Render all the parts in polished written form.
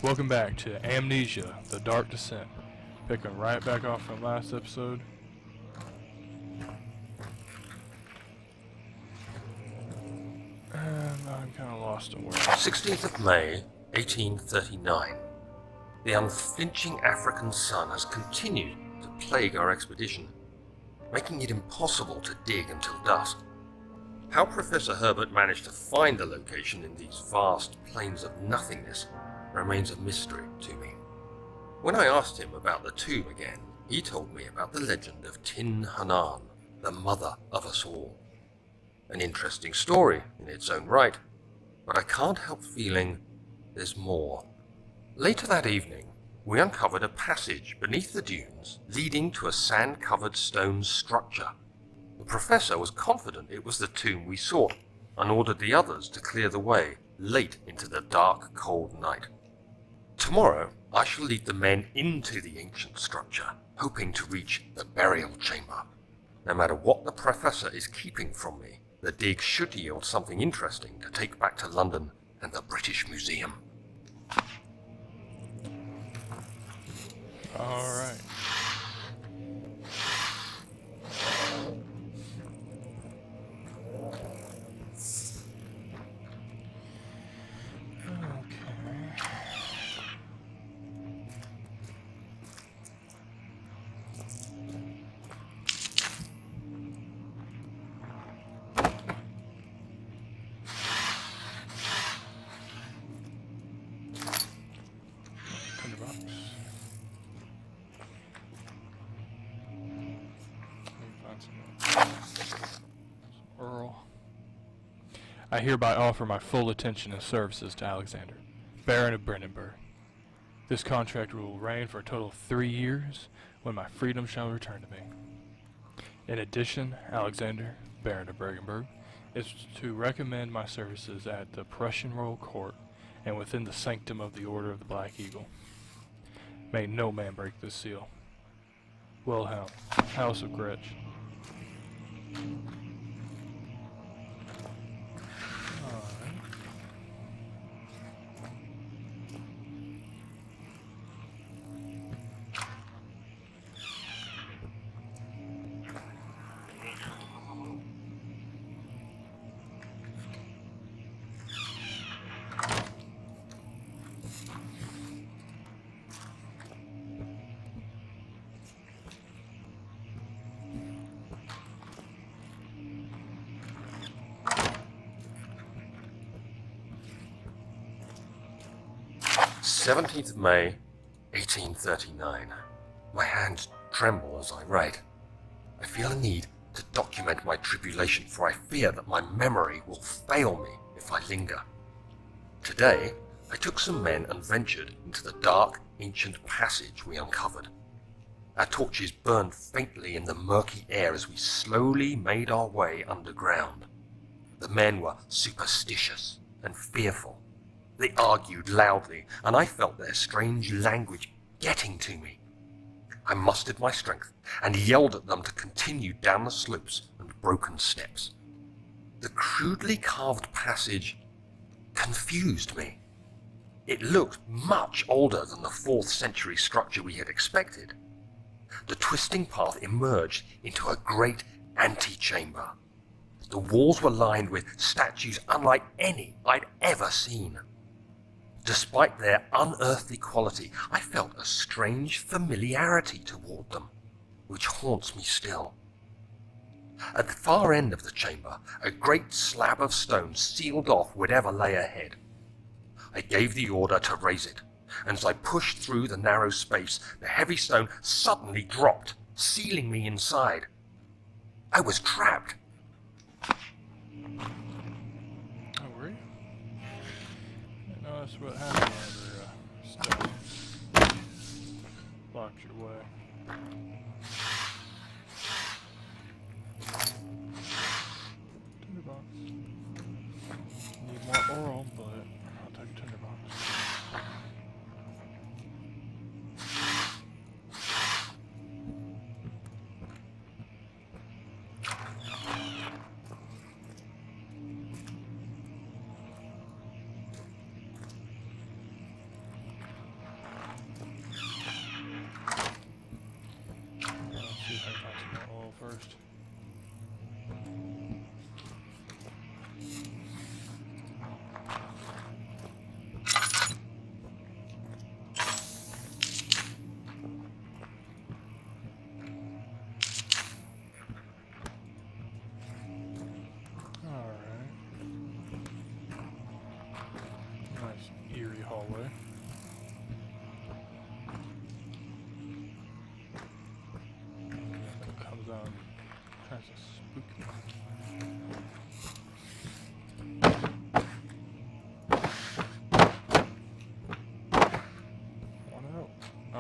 Welcome back to Amnesia, the Dark Descent. Picking right back off from last episode. And I'm kind of lost in where. 16th of May, 1839. The unflinching African sun has continued to plague our expedition, making it impossible to dig until dusk. How Professor Herbert managed to find the location in these vast plains of nothingness remains a mystery to me. When I asked him about the tomb again, he told me about the legend of Tin Hanan, the mother of us all. An interesting story in its own right, but I can't help feeling there's more. Later that evening, we uncovered a passage beneath the dunes leading to a sand-covered stone structure. The professor was confident it was the tomb we sought and ordered the others to clear the way late into the dark, cold night. Tomorrow, I shall lead the men into the ancient structure, hoping to reach the burial chamber. No matter what the professor is keeping from me, the dig should yield something interesting to take back to London and the British Museum. Alright. I hereby offer my full attention and services to Alexander, Baron of Brandenburg. This contract will reign for a total of 3 years, when my freedom shall return to me. In addition, Alexander, Baron of Brandenburg, is to recommend my services at the Prussian Royal Court and within the sanctum of the Order of the Black Eagle. May no man break this seal. Wilhelm, House of Gretsch. "17th of May, 1839. My hands tremble as I write. I feel a need to document my tribulation, for I fear that my memory will fail me if I linger. Today, I took some men and ventured into the dark, ancient passage we uncovered. Our torches burned faintly in the murky air as we slowly made our way underground. The men were superstitious and fearful. They argued loudly, and I felt their strange language getting to me. I mustered my strength and yelled at them to continue down the slopes and broken steps. The crudely carved passage confused me. It looked much older than the 4th century structure we had expected. The twisting path emerged into a great antechamber. The walls were lined with statues unlike any I'd ever seen. Despite their unearthly quality, I felt a strange familiarity toward them, which haunts me still. At the far end of the chamber, a great slab of stone sealed off whatever lay ahead. I gave the order to raise it, and as I pushed through the narrow space, the heavy stone suddenly dropped, sealing me inside. I was trapped. That's what happened whenever stuff blocked your way. Tinderbox. Need more oral, but I'll take a tinderbox.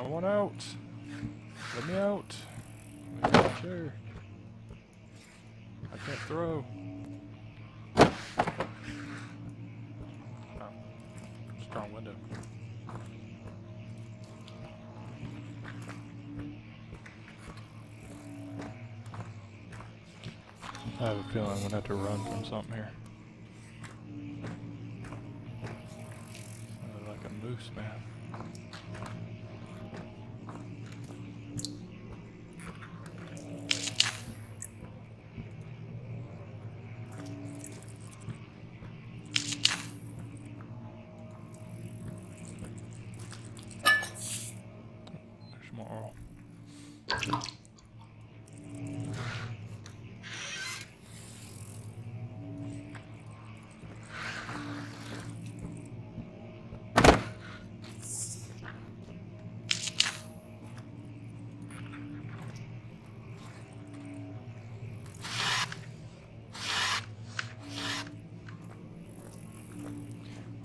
I want out. Let me out. Let me get a chair. I can't throw. Oh. Strong window. I have a feeling I'm gonna have to run from something here. Like a moose, man. There's more oil.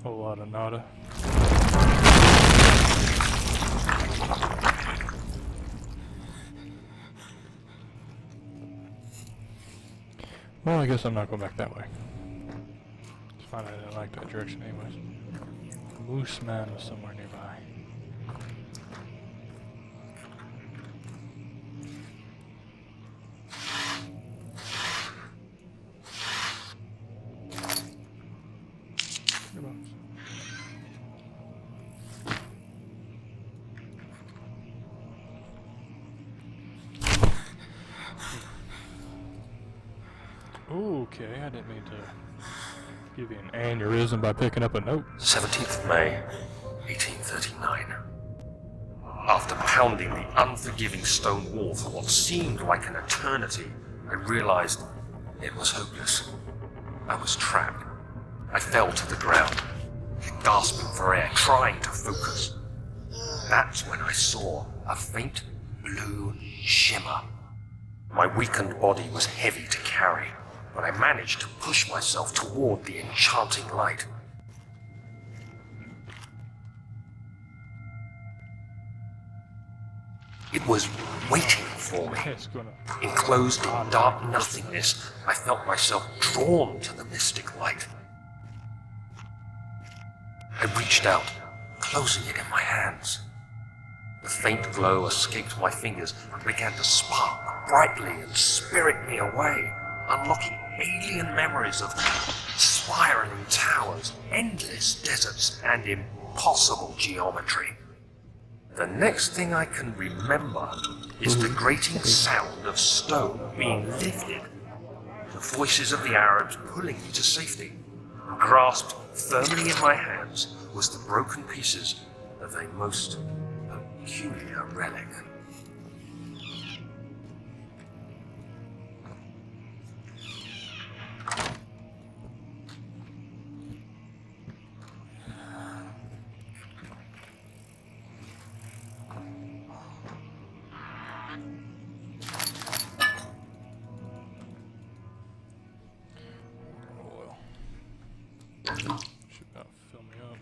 Whole lot of nada. Well, I guess I'm not going back that way. It's fine, I didn't like that direction anyways. Moose Man was somewhere nearby. Okay, I didn't mean to give you an aneurysm by picking up a note. 17th of May, 1839. After pounding the unforgiving stone wall for what seemed like an eternity, I realized it was hopeless. I was trapped. I fell to the ground, gasping for air, trying to focus. That's when I saw a faint blue shimmer. My weakened body was heavy to carry, but I managed to push myself toward the enchanting light. It was waiting for me. Enclosed in dark nothingness, I felt myself drawn to the mystic light. I reached out, closing it in my hands. The faint glow escaped my fingers and began to spark brightly and spirit me away, unlocking alien memories of spiraling towers, endless deserts, and impossible geometry. The next thing I can remember is the grating sound of stone being lifted, the voices of the Arabs pulling me to safety. Grasped firmly in my hands was the broken pieces of a most peculiar relic. Should about fill me up.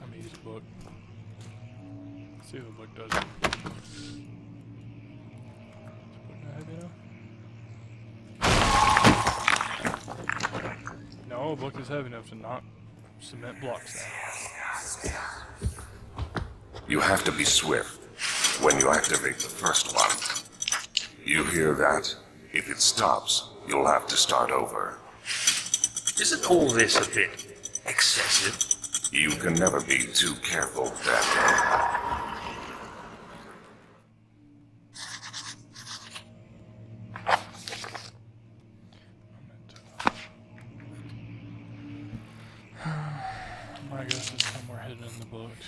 I'm gonna use a book. See if the book does it. Is the book not heavy enough? No, a book is heavy enough to knock cement blocks down. You have to be swift when you activate the first one. You hear that? If it stops, you'll have to start over. Isn't all this a bit excessive? You can never be too careful, Daniel. My guess is somewhere hidden in the books.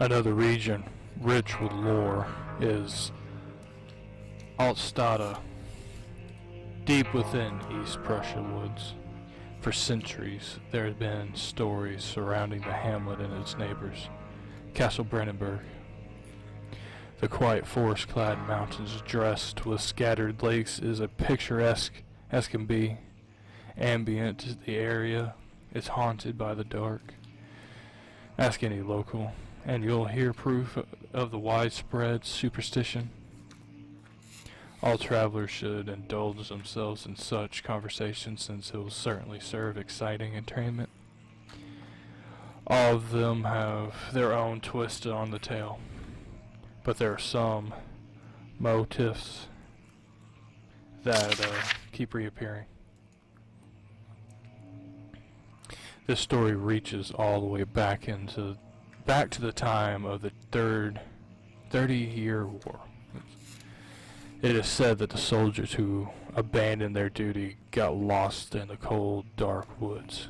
Another region rich with lore is Altstadt, deep within East Prussia woods. For centuries, there have been stories surrounding the hamlet and its neighbors. Castle Brandenburg, the quiet forest-clad mountains dressed with scattered lakes, is a picturesque as can be. Ambient, the area is haunted by the dark. Ask any local, and you'll hear proof of the widespread superstition. All travelers should indulge themselves in such conversation, since it will certainly serve exciting entertainment. All of them have their own twist on the tale, but there are some motifs that keep reappearing. This story reaches all the way back to the time of the 30-year war. It is said that the soldiers who abandoned their duty got lost in the cold, dark woods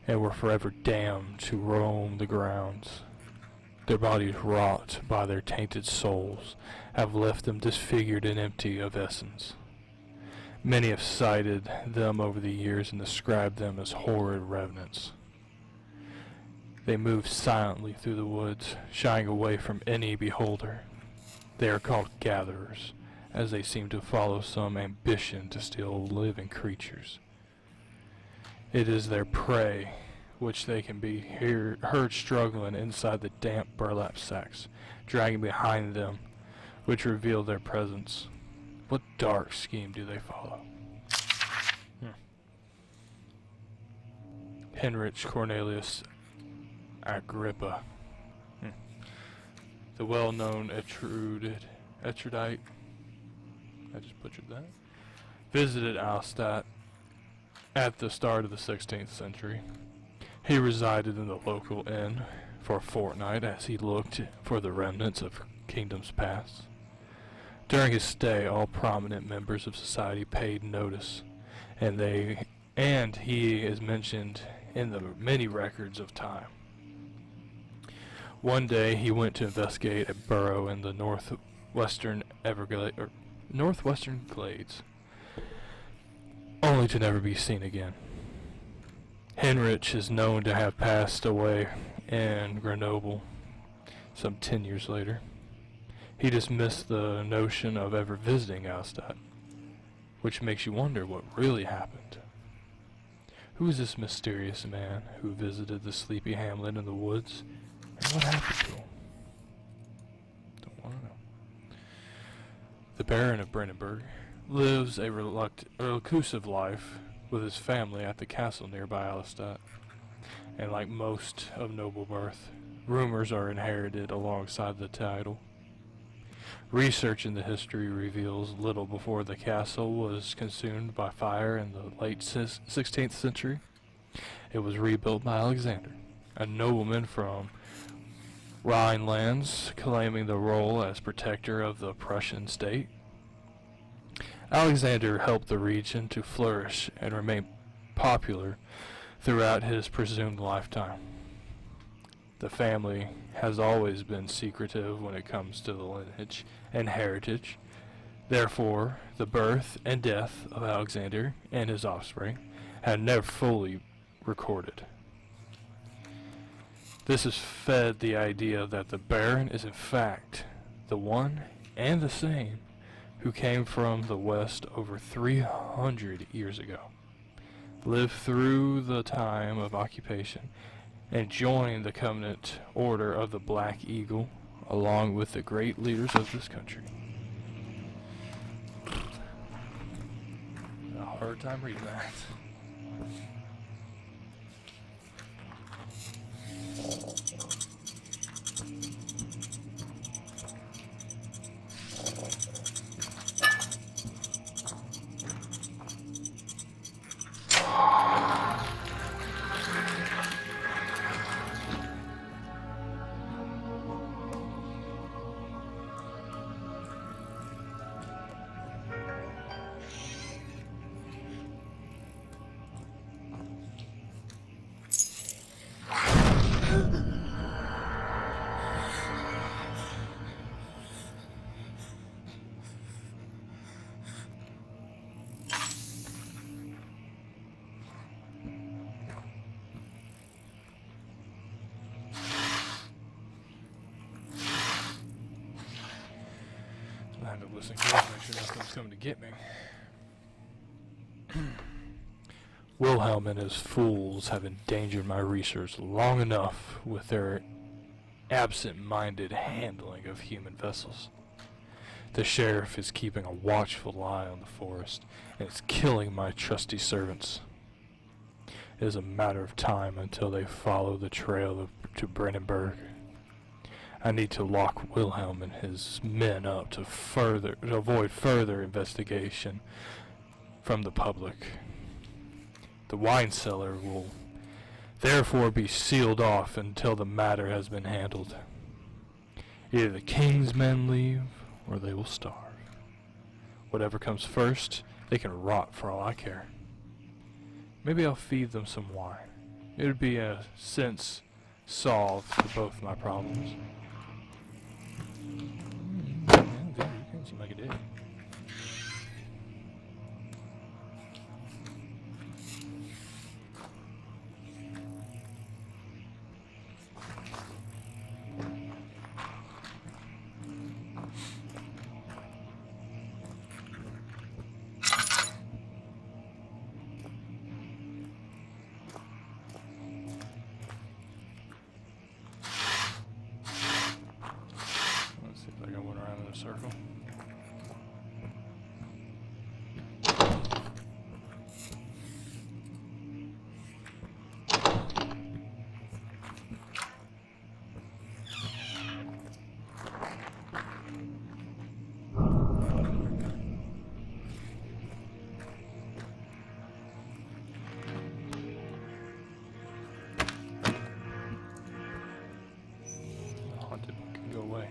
and were forever damned to roam the grounds. Their bodies, wrought by their tainted souls, have left them disfigured and empty of essence. Many have cited them over the years and described them as horrid revenants. They move silently through the woods, shying away from any beholder. They are called gatherers, as they seem to follow some ambition to steal living creatures. It is their prey which they can be heard struggling inside the damp burlap sacks, dragging behind them, which reveal their presence. What dark scheme do they follow? Heinrich Cornelius Agrippa, the well-known Etrudite, I just butchered that, visited Altstadt at the start of the 16th century. He resided in the local inn for a fortnight as he looked for the remnants of kingdoms past. During his stay, all prominent members of society paid notice, and he is mentioned in the many records of time. One day he went to investigate a burrow in the northwestern glades, only to never be seen again. Heinrich is known to have passed away in Grenoble some 10 years later. He dismissed the notion of ever visiting Altstadt, which makes you wonder what really happened. Who is this mysterious man who visited the sleepy hamlet in the woods, and what happened to him? Don't want to know. The Baron of Brandenburg lives a reclusive life with his family at the castle nearby Altstadt, and like most of noble birth, rumors are inherited alongside the title. Research in the history reveals little before the castle was consumed by fire in the late 16th century. It was rebuilt by Alexander, a nobleman from Rhinelands, claiming the role as protector of the Prussian state. Alexander helped the region to flourish and remain popular throughout his presumed lifetime. The family has always been secretive when it comes to the lineage and heritage. Therefore, the birth and death of Alexander and his offspring have never fully recorded. This has fed the idea that the Baron is in fact the one and the same who came from the west over 300 years ago, lived through the time of occupation, and joined the Covenant Order of the Black Eagle, along with the great leaders of this country. A hard time reading that. listen close, make sure nothing's coming to get me. Wilhelm and his fools have endangered my research long enough with their absent-minded handling of human vessels. The sheriff is keeping a watchful eye on the forest, and is killing my trusty servants. It is a matter of time until they follow the trail to Brandenburg. I need to lock Wilhelm and his men up to avoid further investigation from the public. The wine cellar will therefore be sealed off until the matter has been handled. Either the king's men leave, or they will starve. Whatever comes first, they can rot for all I care. Maybe I'll feed them some wine. It would be a sense solved to both my problems. It seemed like it did. Let's see if I can went around in a circle. Haunted one can go away.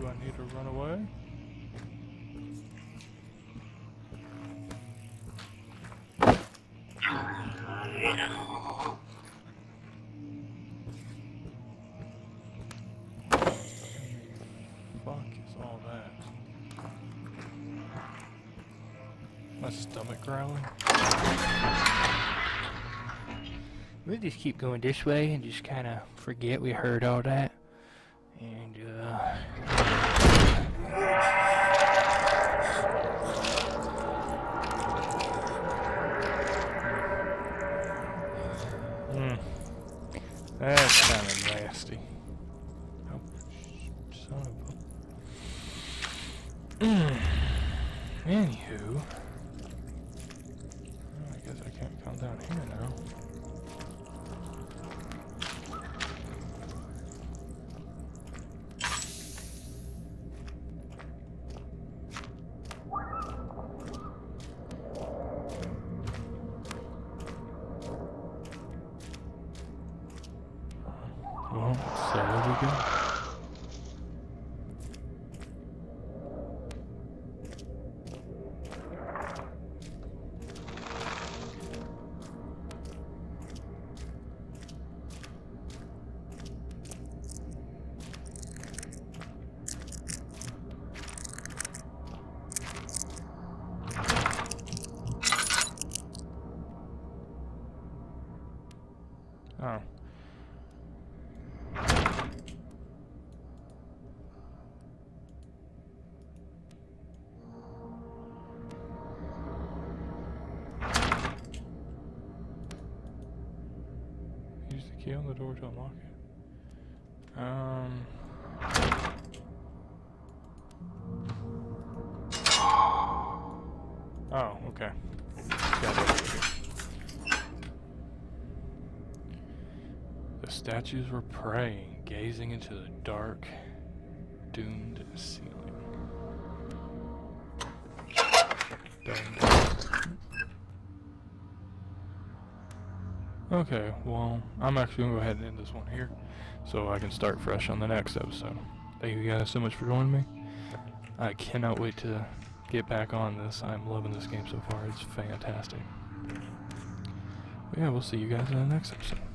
Do I need to run away? Fuck is all that? My stomach growling? We'll just keep going this way and just kind of forget we heard all that. And, That's kind of nasty. Oh, son of a... Anywho... I guess I can't come down here now. Well, so there we go. Oh. Use the key on the door to unlock it. Oh, okay. Got it. The statues were praying, gazing into the dark, doomed ceiling. Domed. Okay, well, I'm actually going to go ahead and end this one here so I can start fresh on the next episode. Thank you guys so much for joining me. I cannot wait to get back on this. I'm loving this game so far. It's fantastic. But yeah, we'll see you guys in the next episode.